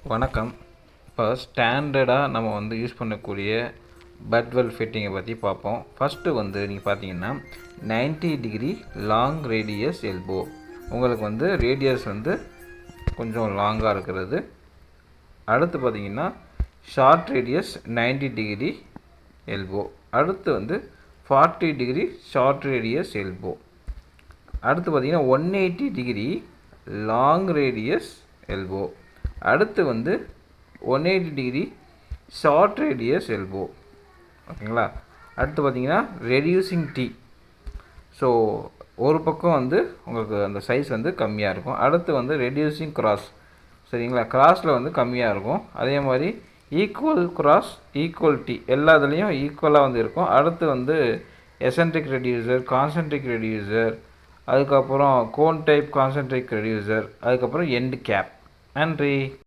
வணக்கம். இப்போ ஸ்டாண்டர்டாக நம்ம யூஸ் பண்ணக்கூடிய பட்வெல் ஃபிட்டிங்கை பற்றி பார்ப்போம். ஃபஸ்ட்டு நீங்கள் பார்த்தீங்கன்னா 90 டிகிரி லாங் ரேடியஸ் எல்போ. உங்களுக்கு ரேடியஸ் கொஞ்சம் லாங்காக இருக்கிறது. அடுத்து பார்த்தீங்கன்னா ஷார்ட் ரேடியஸ் 90 டிகிரி எல்போ. அடுத்து 40 டிகிரி ஷார்ட் ரேடியஸ் எல்போ. அடுத்து பார்த்தீங்கன்னா 180 டிகிரி லாங் ரேடியஸ் எல்போ. அடுத்து 180 டிகிரி ஷார்ட் ரேடியஸ் எல்போ. ஓகேங்களா? அடுத்து பார்த்தீங்கன்னா ரெடியூசிங் டி. ஸோ ஒரு பக்கம் உங்களுக்கு அந்த சைஸ் கம்மியாக இருக்கும். அடுத்து ரெடியூசிங் கிராஸ். சரிங்களா? கிராஸில் கம்மியாக இருக்கும். அதே மாதிரி ஈக்குவல் கிராஸ் ஈக்குவல் டி எல்லாத்துலேயும் ஈக்குவலாக இருக்கும். அடுத்து எசன்ட்ரிக் ரெடியூசர், கான்சென்ட்ரிக் ரெடியூசர், அதுக்கப்புறம் கோன் டைப் கான்சென்ட்ரிக் ரெடியூசர், அதுக்கப்புறம் எண்ட் கேப். நன்றி.